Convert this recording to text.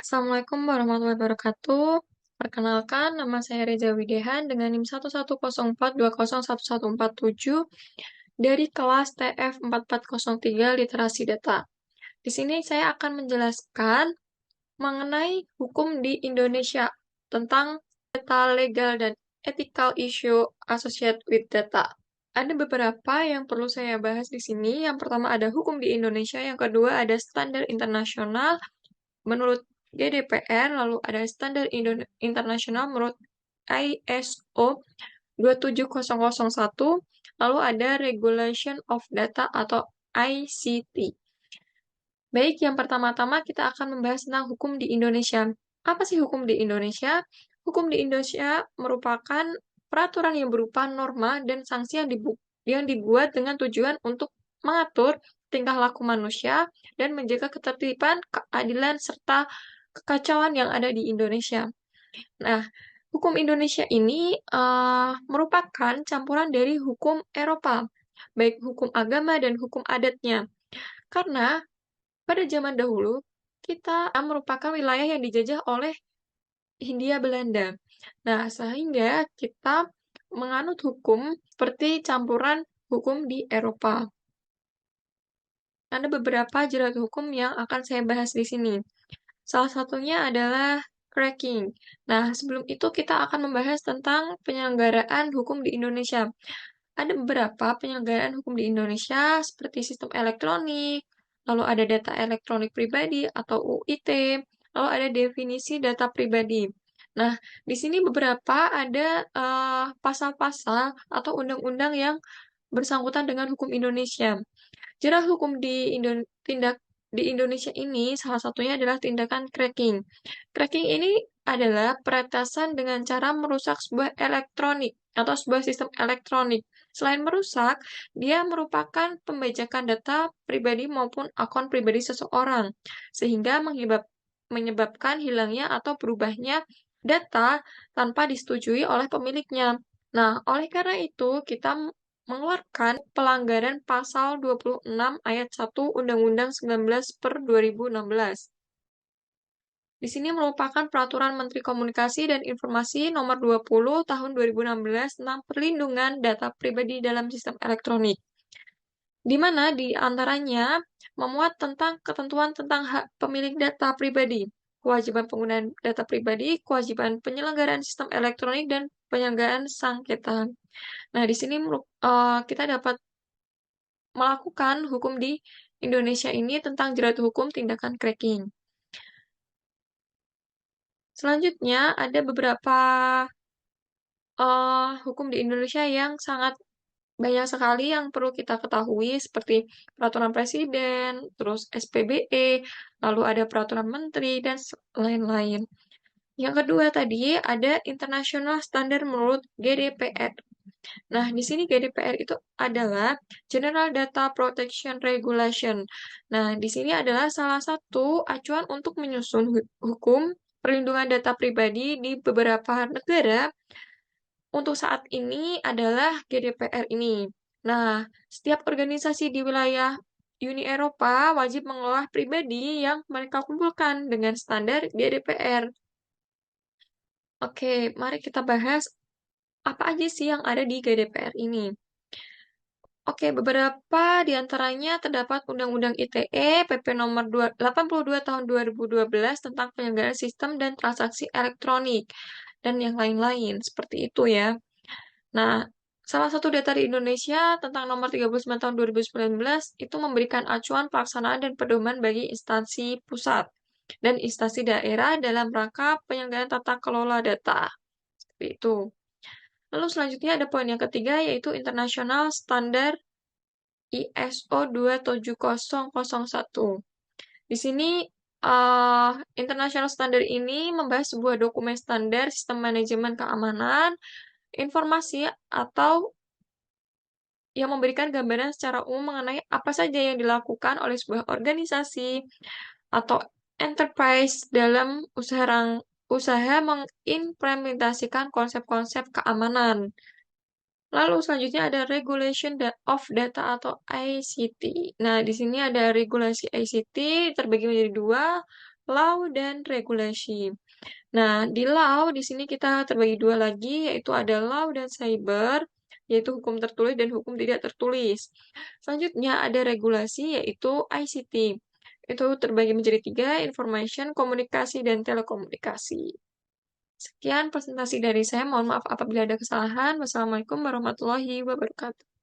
Assalamualaikum warahmatullahi wabarakatuh. Perkenalkan, nama saya Reza Widehan dengan NIM 11042011147 dari kelas TF 4403 Literasi Data. Di sini saya akan menjelaskan mengenai hukum di Indonesia tentang data legal dan ethical issue associated with data. Ada beberapa yang perlu saya bahas di sini. Yang pertama ada hukum di Indonesia, yang kedua ada standar internasional menurut GDPR, lalu ada standar internasional menurut ISO 27001, lalu ada Regulation of Data atau ICT. Baik, yang pertama-tama kita akan membahas tentang hukum di Indonesia. Apa sih hukum di Indonesia? Hukum di Indonesia merupakan peraturan yang berupa norma dan sanksi yang dibuat dengan tujuan untuk mengatur tingkah laku manusia dan menjaga ketertiban, keadilan, serta kekacauan yang ada di Indonesia. Nah, hukum Indonesia ini merupakan campuran dari hukum Eropa, baik hukum agama dan hukum adatnya. Karena pada zaman dahulu, kita merupakan wilayah yang dijajah oleh Hindia Belanda. Nah, sehingga kita menganut hukum seperti campuran hukum di Eropa. Ada beberapa jerat hukum yang akan saya bahas di sini. Salah satunya adalah cracking. Nah, sebelum itu kita akan membahas tentang penyelenggaraan hukum di Indonesia. Ada beberapa penyelenggaraan hukum di Indonesia seperti sistem elektronik, lalu ada data elektronik pribadi atau UIT, lalu ada definisi data pribadi. Nah, di sini beberapa ada pasal-pasal atau undang-undang yang bersangkutan dengan hukum Indonesia. Jerat hukum di Indonesia ini salah satunya adalah tindakan cracking. Cracking ini adalah peretasan dengan cara merusak sebuah elektronik atau sebuah sistem elektronik. Selain merusak, dia merupakan pembajakan data pribadi maupun akun pribadi seseorang, sehingga menyebabkan hilangnya atau berubahnya data tanpa disetujui oleh pemiliknya. Nah, oleh karena itu, kita mengeluarkan pelanggaran pasal 26 ayat 1 Undang-Undang 19/2016. Di sini merupakan Peraturan Menteri Komunikasi dan Informasi Nomor 20 Tahun 2016 tentang perlindungan data pribadi dalam sistem elektronik, di mana di antaranya memuat tentang ketentuan tentang hak pemilik data pribadi, kewajiban penggunaan data pribadi, kewajiban penyelenggaraan sistem elektronik, dan penyelenggaraan sengketa. Nah, di sini kita dapat melakukan hukum di Indonesia ini tentang jerat hukum tindakan cracking. Selanjutnya, ada beberapa hukum di Indonesia yang sangat banyak sekali yang perlu kita ketahui, seperti peraturan presiden, terus SPBE, lalu ada peraturan menteri, dan lain-lain. Yang kedua tadi ada International Standard menurut GDPR. Nah, di sini GDPR itu adalah General Data Protection Regulation. Nah, di sini adalah salah satu acuan untuk menyusun hukum perlindungan data pribadi di beberapa negara. Untuk saat ini adalah GDPR ini. Nah, setiap organisasi di wilayah Uni Eropa wajib mengolah pribadi yang mereka kumpulkan dengan standar GDPR. Oke, mari kita bahas apa aja sih yang ada di GDPR ini. Oke, beberapa di antaranya terdapat Undang-Undang ITE, PP nomor 82 tahun 2012 tentang penyelenggaraan sistem dan transaksi elektronik, dan yang lain-lain, seperti itu ya. Nah, salah satu data di Indonesia tentang nomor 39 tahun 2019 itu memberikan acuan pelaksanaan dan pedoman bagi instansi pusat dan instansi daerah dalam rangka penyelenggaraan tata kelola data. Seperti itu. Lalu selanjutnya ada poin yang ketiga, yaitu International Standard ISO 27001. Di sini International Standard ini membahas sebuah dokumen standar sistem manajemen keamanan informasi atau yang memberikan gambaran secara umum mengenai apa saja yang dilakukan oleh sebuah organisasi atau enterprise dalam usaha mengimplementasikan konsep-konsep keamanan. Lalu selanjutnya ada Regulation of Data atau ICT. Nah, di sini ada regulasi ICT terbagi menjadi dua. law dan regulasi. Nah, di law di sini kita terbagi dua lagi, yaitu ada law dan cyber, yaitu hukum tertulis dan hukum tidak tertulis. Selanjutnya ada regulasi, yaitu ICT. Itu terbagi menjadi tiga, information, komunikasi, dan telekomunikasi. Sekian presentasi dari saya. Mohon maaf apabila ada kesalahan. Wassalamualaikum warahmatullahi wabarakatuh.